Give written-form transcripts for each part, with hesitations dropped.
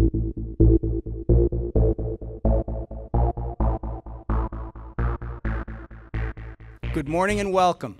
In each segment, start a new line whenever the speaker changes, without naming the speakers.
Good morning and welcome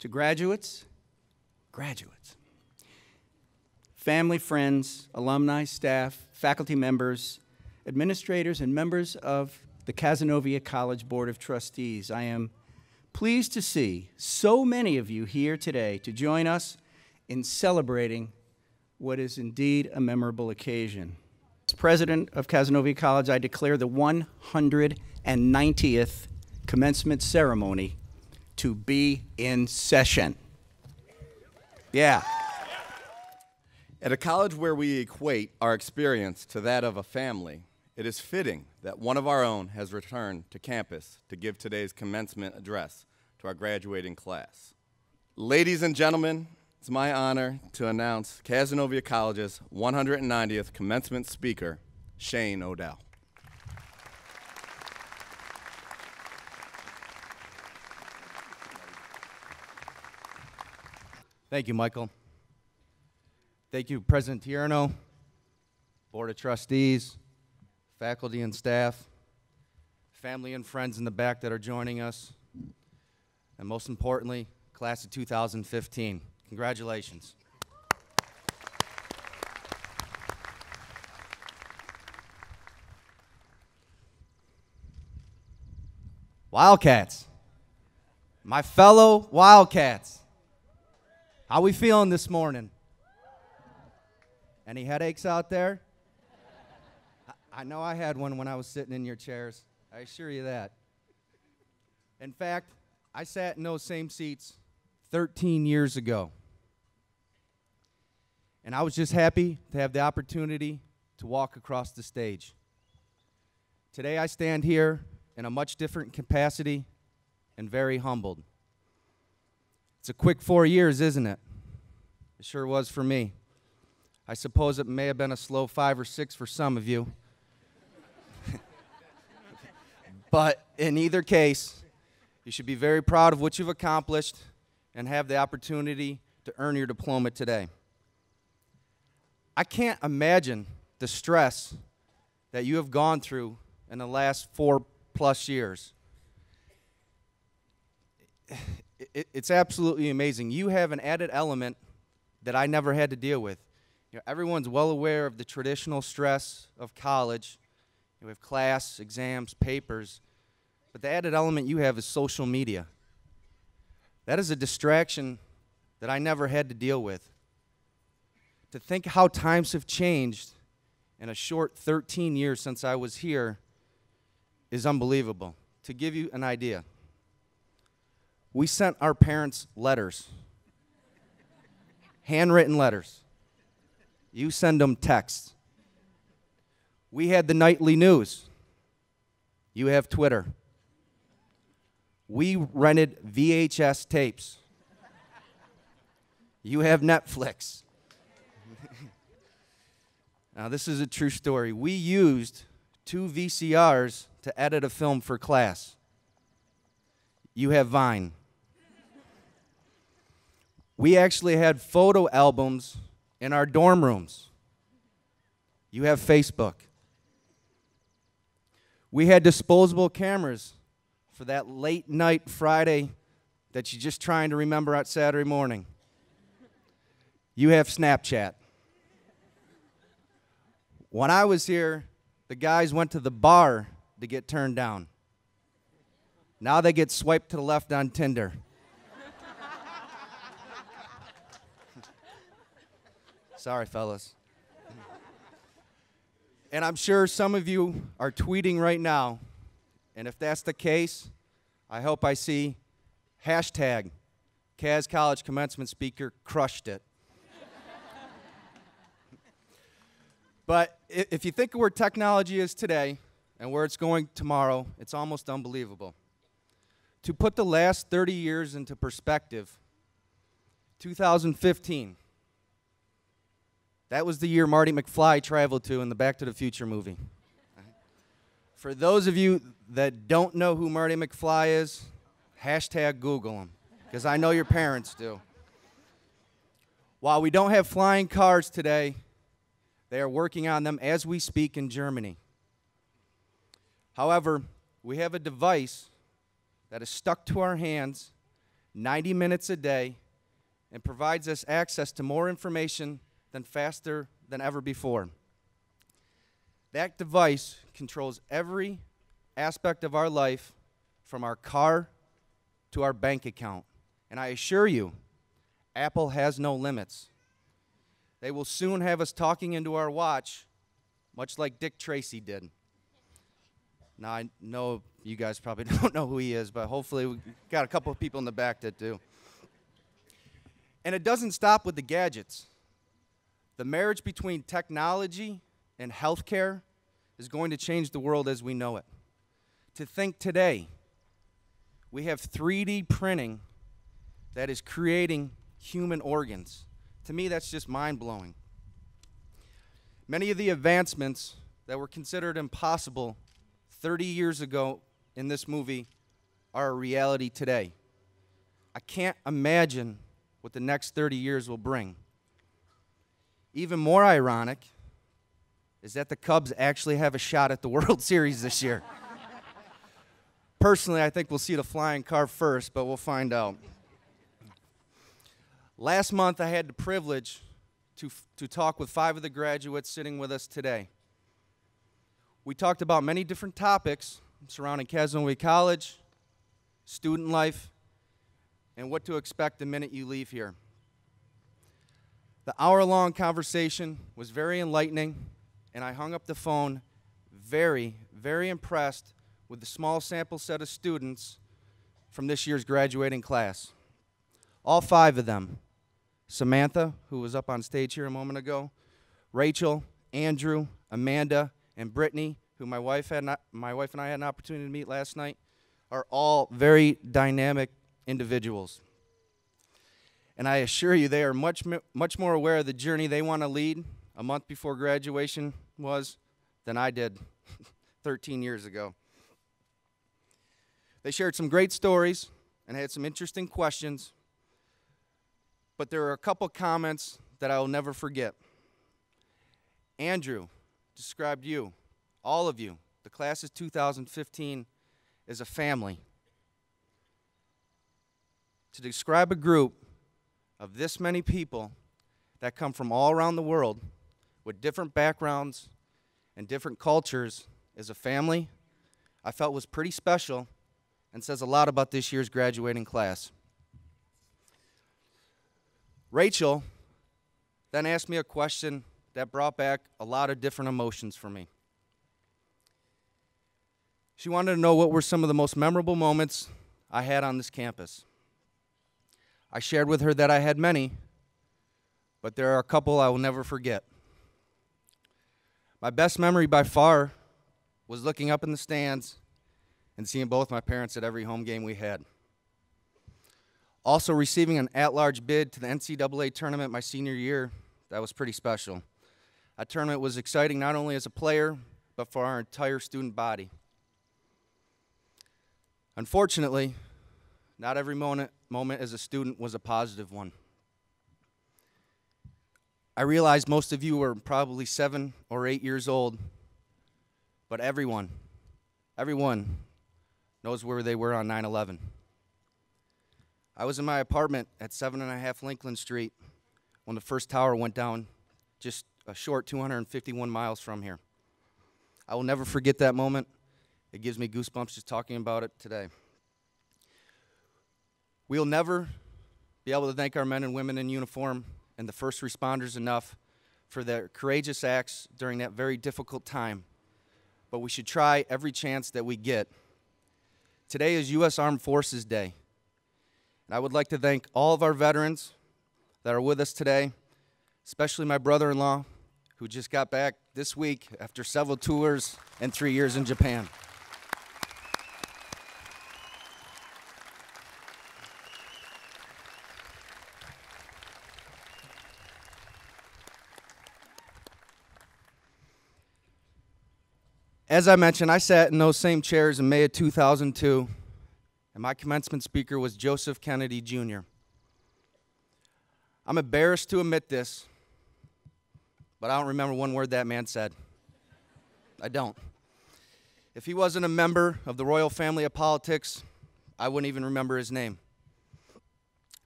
to graduates, family, friends, alumni, staff, faculty members, administrators, and members of the Cazenovia College Board of Trustees. I am pleased to see so many of you here today to join us in celebrating what is indeed a memorable occasion. As president of Cazenovia College, I declare the 190th commencement ceremony to be in session. Yeah.
At a college where we equate our experience to that of a family, it is fitting that one of our own has returned to campus to give today's commencement address to our graduating class. Ladies and gentlemen, it's my honor to announce Cazenovia College's 190th commencement speaker, Shane Odell.
Thank you, Michael. Thank you, President Tierno, Board of Trustees, faculty and staff, family and friends in the back that are joining us, and most importantly, class of 2015. Congratulations. Wildcats, my fellow Wildcats. How we feeling this morning? Any headaches out there? I know I had one when I was sitting in your chairs. I assure you that. In fact, I sat in those same seats 13 years ago. And I was just happy to have the opportunity to walk across the stage. Today I stand here in a much different capacity and very humbled. It's a quick 4 years, isn't it? It sure was for me. I suppose it may have been a slow 5 or 6 for some of you. But in either case, you should be very proud of what you've accomplished and have the opportunity to earn your diploma today. I can't imagine the stress that you have gone through in the last 4+ years. It's absolutely amazing. You have an added element that I never had to deal with. You know, everyone's well aware of the traditional stress of college. You have class, exams, papers, but the added element you have is social media. That is a distraction that I never had to deal with. To think how times have changed in a short 13 years since I was here is unbelievable. To give you an idea, we sent our parents letters, handwritten letters. You send them texts. We had the nightly news. You have Twitter. We rented VHS tapes. You have Netflix. Now, this is a true story. We used 2 VCRs to edit a film for class. You have Vine. We actually had photo albums in our dorm rooms. You have Facebook. We had disposable cameras for that late night Friday that you're just trying to remember at Saturday morning. You have Snapchat. When I was here, the guys went to the bar to get turned down. Now they get swiped to the left on Tinder. Sorry, fellas. And I'm sure some of you are tweeting right now, and if that's the case, I hope I see hashtag Caz College Commencement Speaker crushed it. But if you think of where technology is today and where it's going tomorrow, it's almost unbelievable. To put the last 30 years into perspective, 2015, that was the year Marty McFly traveled to in the Back to the Future movie. For those of you that don't know who Marty McFly is, hashtag Google him, because I know your parents do. While we don't have flying cars today, They are working on them as we speak in Germany. However, we have a device that is stuck to our hands 90 minutes a day and provides us access to more information than faster than ever before. That device controls every aspect of our life, from our car to our bank account. And I assure you, Apple has no limits. They will soon have us talking into our watch, much like Dick Tracy did. Now, I know you guys probably don't know who he is, but hopefully we got a couple of people in the back that do. And it doesn't stop with the gadgets. The marriage between technology and healthcare is going to change the world as we know it. To think today, we have 3D printing that is creating human organs. To me, that's just mind-blowing. Many of the advancements that were considered impossible 30 years ago in this movie are a reality today. I can't imagine what the next 30 years will bring. Even more ironic is that the Cubs actually have a shot at the World Series this year. Personally, I think we'll see the flying car first, but we'll find out. Last month, I had the privilege to talk with 5 of the graduates sitting with us today. We talked about many different topics surrounding Cazenovia College, student life, and what to expect the minute you leave here. The hour-long conversation was very enlightening, and I hung up the phone very, very impressed with the small sample set of students from this year's graduating class. All 5 of them: Samantha, who was up on stage here a moment ago, Rachel, Andrew, Amanda, and Brittany, who my wife and I had an opportunity to meet last night, are all very dynamic individuals. And I assure you, they are much more aware of the journey they want to lead a month before graduation was than I did 13 years ago. They shared some great stories and had some interesting questions, but there are a couple comments that I will never forget. Andrew described you, all of you, the class of 2015, as a family. To describe a group of this many people that come from all around the world with different backgrounds and different cultures as a family, I felt was pretty special and says a lot about this year's graduating class. Rachel then asked me a question that brought back a lot of different emotions for me. She wanted to know what were some of the most memorable moments I had on this campus. I shared with her that I had many, but there are a couple I will never forget. My best memory by far was looking up in the stands and seeing both my parents at every home game we had. Also receiving an at-large bid to the NCAA tournament my senior year, that was pretty special. That tournament was exciting not only as a player, but for our entire student body. Unfortunately, not every moment as a student was a positive one. I realize most of you were probably 7 or 8 years old, but everyone knows where they were on 9/11. I was in my apartment at 7.5 Lincoln Street when the first tower went down just a short 251 miles from here. I will never forget that moment. It gives me goosebumps just talking about it today. We'll never be able to thank our men and women in uniform and the first responders enough for their courageous acts during that very difficult time, but we should try every chance that we get. Today is U.S. Armed Forces Day, and I would like to thank all of our veterans that are with us today, especially my brother-in-law, who just got back this week after several tours and 3 years in Japan. As I mentioned, I sat in those same chairs in May of 2002, and my commencement speaker was Joseph Kennedy, Jr. I'm embarrassed to admit this, but but I don't remember one word that man said. I don't. If he wasn't a member of the royal family of politics, I wouldn't even remember his name.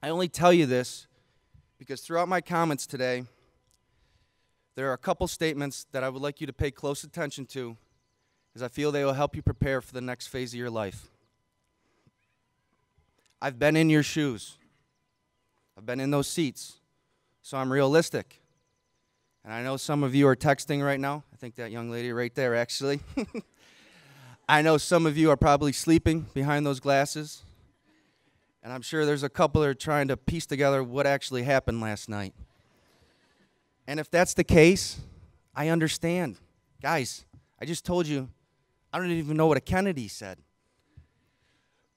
I only tell you this because throughout my comments today, there are a couple statements that I would like you to pay close attention to, as I feel they will help you prepare for the next phase of your life. I've been in your shoes. I've been in those seats, so I'm realistic. And I know some of you are texting right now. I think that young lady right there, actually. I know some of you are probably sleeping behind those glasses. And I'm sure there's a couple that are trying to piece together what actually happened last night. And if that's the case, I understand. Guys, I just told you, I don't even know what a Kennedy said.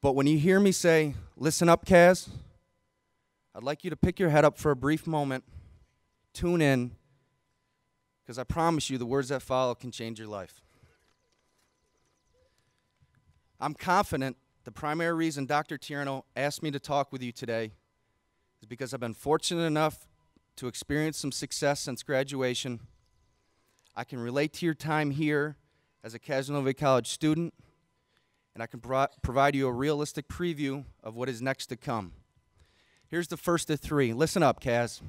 But when you hear me say, listen up, Kaz, I'd like you to pick your head up for a brief moment, tune in, because I promise you the words that follow can change your life. I'm confident the primary reason Dr. Tierno asked me to talk with you today is because I've been fortunate enough to experience some success since graduation. I can relate to your time here as a Cazenovia College student, and I can provide you a realistic preview of what is next to come. Here's the first of three. Listen up, Kaz.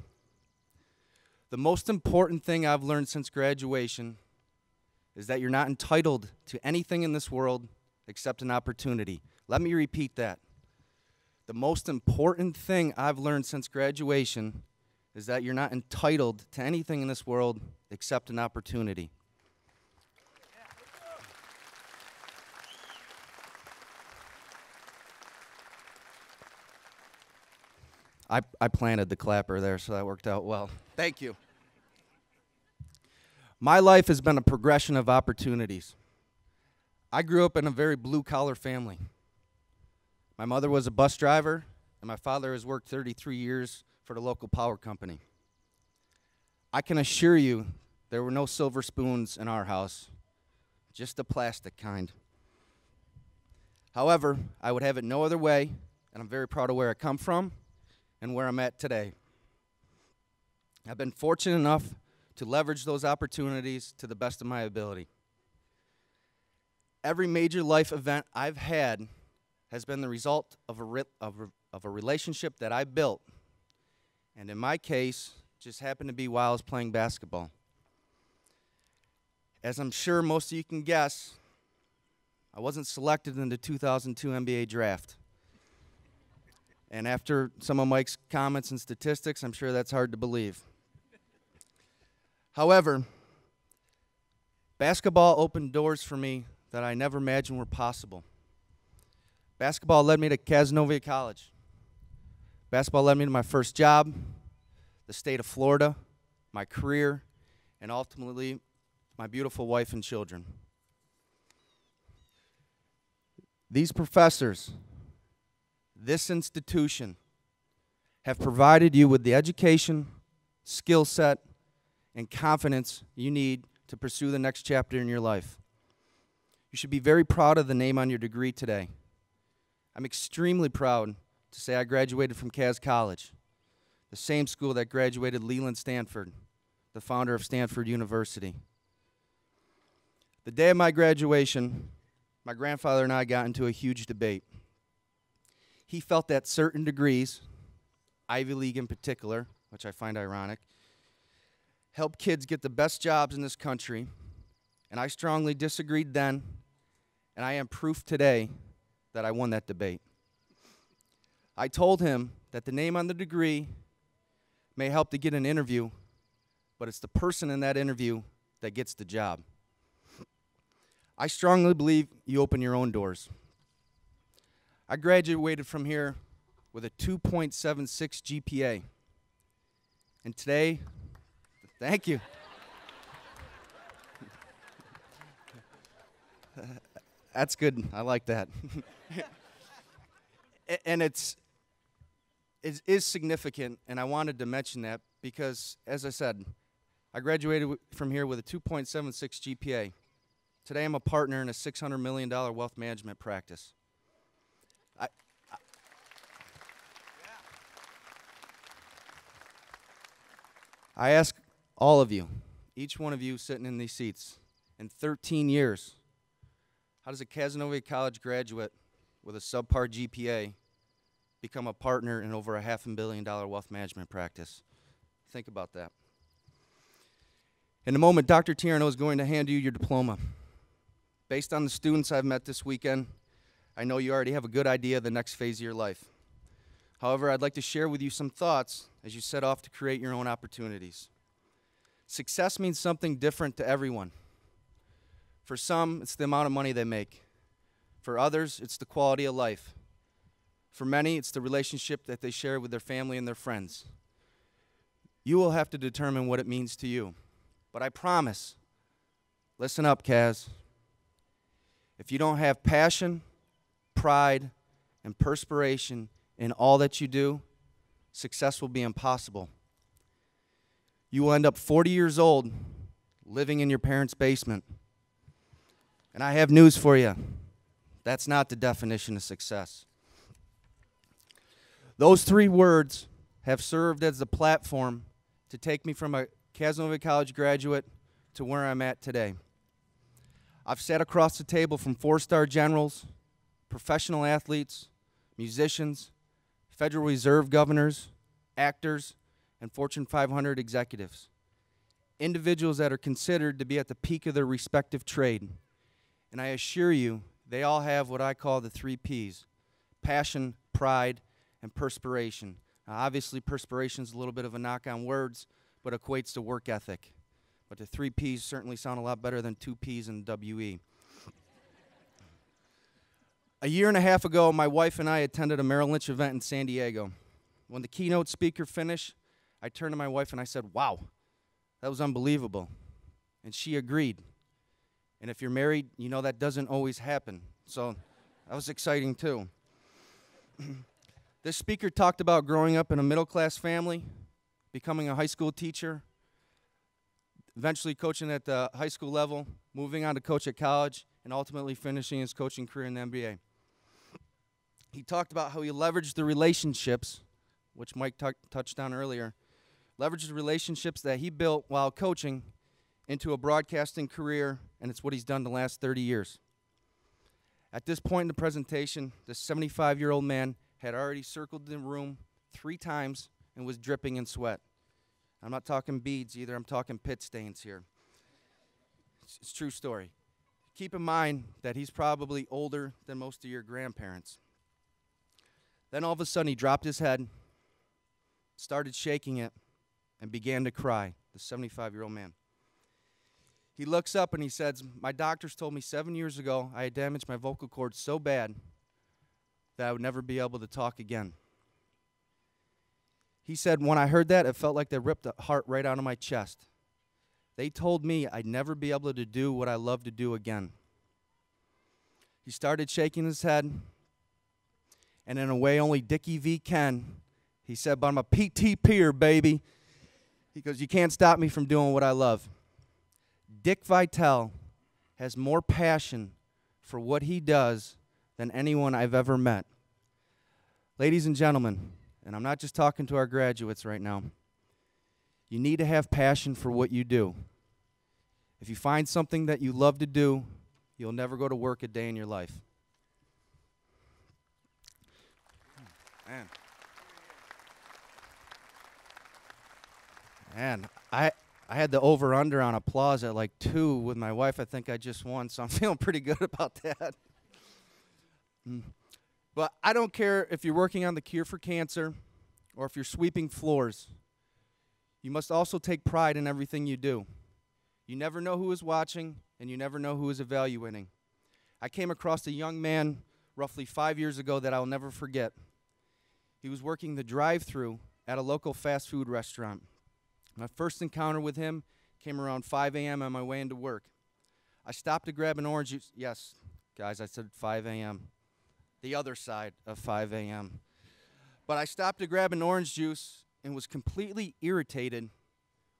The most important thing I've learned since graduation is that you're not entitled to anything in this world except an opportunity. Let me repeat that. The most important thing I've learned since graduation is that you're not entitled to anything in this world except an opportunity. I planted the clapper there, so that worked out well. Thank you. My life has been a progression of opportunities. I grew up in a very blue-collar family. My mother was a bus driver, and my father has worked 33 years for the local power company. I can assure you there were no silver spoons in our house, just the plastic kind. However, I would have it no other way, and I'm very proud of where I come from and where I'm at today. I've been fortunate enough to leverage those opportunities to the best of my ability. Every major life event I've had has been the result of a relationship that I built, and in my case, just happened to be while I was playing basketball. As I'm sure most of you can guess, I wasn't selected in the 2002 NBA draft. And after some of Mike's comments and statistics, I'm sure that's hard to believe. However, basketball opened doors for me that I never imagined were possible. Basketball led me to Cazenovia College. Basketball led me to my first job, the state of Florida, my career, and ultimately my beautiful wife and children. These professors, this institution, have provided you with the education, skill set, and confidence you need to pursue the next chapter in your life. You should be very proud of the name on your degree today. I'm extremely proud to say I graduated from Caz College, the same school that graduated Leland Stanford, the founder of Stanford University. The day of my graduation, my grandfather and I got into a huge debate. He felt that certain degrees, Ivy League in particular, which I find ironic, help kids get the best jobs in this country, and I strongly disagreed then, and I am proof today that I won that debate. I told him that the name on the degree may help to get an interview, but it's the person in that interview that gets the job. I strongly believe you open your own doors. I graduated from here with a 2.76 GPA. And today, thank you. That's good. I like that. And it is significant, and I wanted to mention that because, as I said, I graduated from here with a 2.76 GPA. Today I'm a partner in a $600 million wealth management practice. I ask all of you, each one of you sitting in these seats, in 13 years, how does a Cazenovia College graduate with a subpar GPA become a partner in over a $500 million wealth management practice? Think about that. In a moment, Dr. Tierno is going to hand you your diploma. Based on the students I've met this weekend, I know you already have a good idea of the next phase of your life. However, I'd like to share with you some thoughts as you set off to create your own opportunities. Success means something different to everyone. For some, it's the amount of money they make. For others, it's the quality of life. For many, it's the relationship that they share with their family and their friends. You will have to determine what it means to you. But I promise, listen up, Kaz. If you don't have passion, pride, and perspiration in all that you do, success will be impossible. You will end up 40 years old living in your parents' basement. And I have news for you. That's not the definition of success. Those 3 words have served as the platform to take me from a Cazenovia College graduate to where I'm at today. I've sat across the table from 4-star generals, professional athletes, musicians, Federal Reserve governors, actors, and Fortune 500 executives. Individuals that are considered to be at the peak of their respective trade. And I assure you, they all have what I call the 3 Ps: passion, pride, and perspiration. Now, obviously, perspiration is a little bit of a knock on words, but equates to work ethic. But the 3 Ps certainly sound a lot better than 2 Ps and WE. A year and a half ago, my wife and I attended a Merrill Lynch event in San Diego. When the keynote speaker finished, I turned to my wife and I said, "Wow, that was unbelievable." And she agreed. And if you're married, you know that doesn't always happen. So that was exciting too. This speaker talked about growing up in a middle-class family, becoming a high school teacher, eventually coaching at the high school level, moving on to coach at college, and ultimately finishing his coaching career in the NBA. He talked about how he leveraged the relationships, which Mike touched on earlier, leveraged the relationships that he built while coaching into a broadcasting career, and it's what he's done the last 30 years. At this point in the presentation, the 75-year-old man had already circled the room 3 times and was dripping in sweat. I'm not talking beads either, I'm talking pit stains here. It's a true story. Keep in mind that he's probably older than most of your grandparents. Then all of a sudden he dropped his head, started shaking it, and began to cry, the 75-year-old man. He looks up and he says, "My doctors told me 7 years ago I had damaged my vocal cords so bad that I would never be able to talk again." He said, "When I heard that, it felt like they ripped the heart right out of my chest. They told me I'd never be able to do what I love to do again." He started shaking his head, and in a way only Dickie V can, he said, "But I'm a PTPer, baby." He goes, "You can't stop me from doing what I love." Dick Vitale has more passion for what he does than anyone I've ever met. Ladies and gentlemen, and I'm not just talking to our graduates right now, you need to have passion for what you do. If you find something that you love to do, you'll never go to work a day in your life. Man, I had the over-under on applause at like 2 with my wife. I think I just won, so I'm feeling pretty good about that. But I don't care if you're working on the cure for cancer or if you're sweeping floors. You must also take pride in everything you do. You never know who is watching, and you never know who is evaluating. I came across a young man roughly 5 years ago that I'll never forget. He was working the drive-thru at a local fast food restaurant. My first encounter with him came around 5 a.m. on my way into work. I stopped to grab an orange juice. Yes, guys, I said 5 a.m. The other side of 5 a.m. But I stopped to grab an orange juice and was completely irritated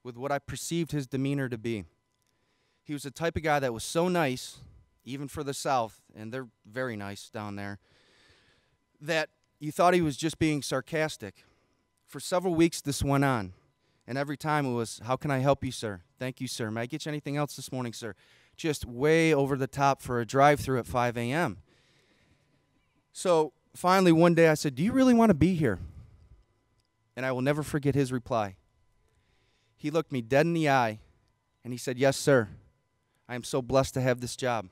with what I perceived his demeanor to be. He was the type of guy that was so nice, even for the South, and they're very nice down there, that you thought he was just being sarcastic. For several weeks this went on. And every time it was, how can I help you, sir? Thank you, sir. May I get you anything else this morning, sir? Just way over the top for a drive-through at 5 a.m. So finally one day I said, do you really want to be here? And I will never forget his reply. He looked me dead in the eye and he said, yes, sir. I am so blessed to have this job.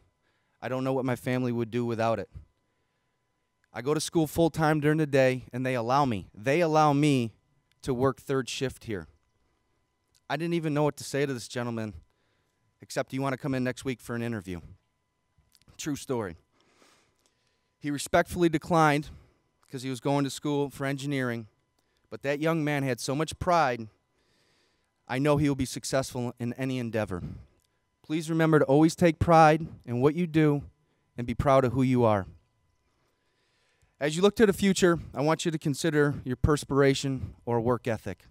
I don't know what my family would do without it. I go to school full-time during the day, and they allow me. They allow me to work third shift here. I didn't even know what to say to this gentleman, except, do you want to come in next week for an interview? True story. He respectfully declined because he was going to school for engineering, but that young man had so much pride, I know he will be successful in any endeavor. Please remember to always take pride in what you do and be proud of who you are. As you look to the future, I want you to consider your perspiration or work ethic.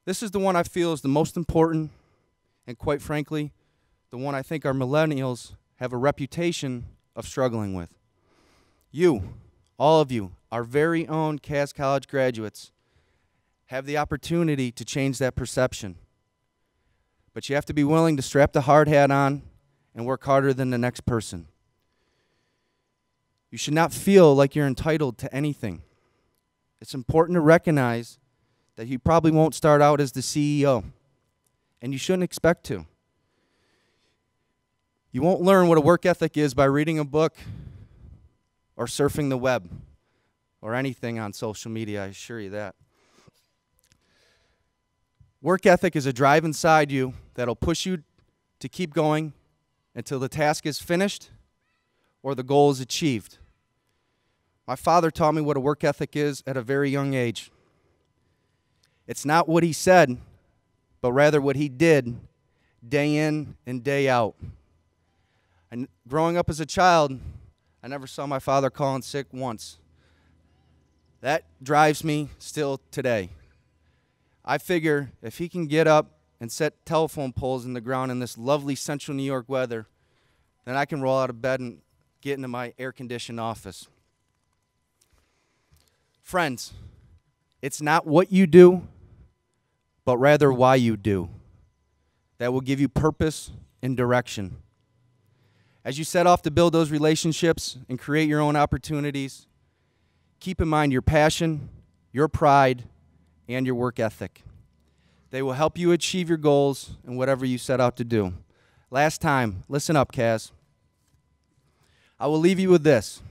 This is the one I feel is the most important, and quite frankly, the one I think our millennials have a reputation of struggling with. You, all of you, our very own Cass College graduates, have the opportunity to change that perception. But you have to be willing to strap the hard hat on and work harder than the next person. You should not feel like you're entitled to anything. It's important to recognize that you probably won't start out as the CEO, and you shouldn't expect to. You won't learn what a work ethic is by reading a book or surfing the web or anything on social media, I assure you that. Work ethic is a drive inside you that'll push you to keep going until the task is finished or the goal is achieved. My father taught me what a work ethic is at a very young age. It's not what he said, but rather what he did day in and day out. And growing up as a child, I never saw my father calling sick once. That drives me still today. I figure if he can get up and set telephone poles in the ground in this lovely central New York weather, then I can roll out of bed and get into my air-conditioned office. Friends, it's not what you do, but rather why you do, that will give you purpose and direction. As you set off to build those relationships and create your own opportunities, keep in mind your passion, your pride, and your work ethic. They will help you achieve your goals and whatever you set out to do. Last time, listen up, Kaz. I will leave you with this.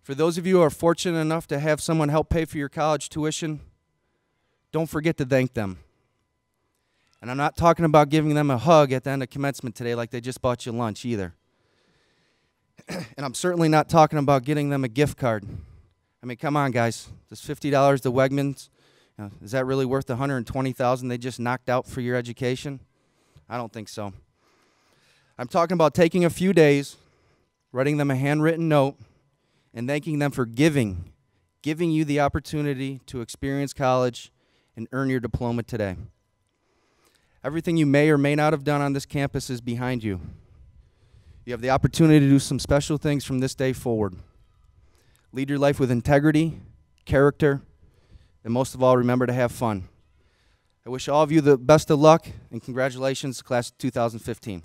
For those of you who are fortunate enough to have someone help pay for your college tuition, don't forget to thank them. And I'm not talking about giving them a hug at the end of commencement today like they just bought you lunch either. And I'm certainly not talking about getting them a gift card. I mean, come on, guys. Does $50 to Wegmans, is that really worth the $120,000 they just knocked out for your education? I don't think so. I'm talking about taking a few days, writing them a handwritten note, and thanking them for giving you the opportunity to experience college and earn your diploma today. Everything you may or may not have done on this campus is behind you. You have the opportunity to do some special things from this day forward. Lead your life with integrity, character, and most of all, remember to have fun. I wish all of you the best of luck, and congratulations, class of 2015.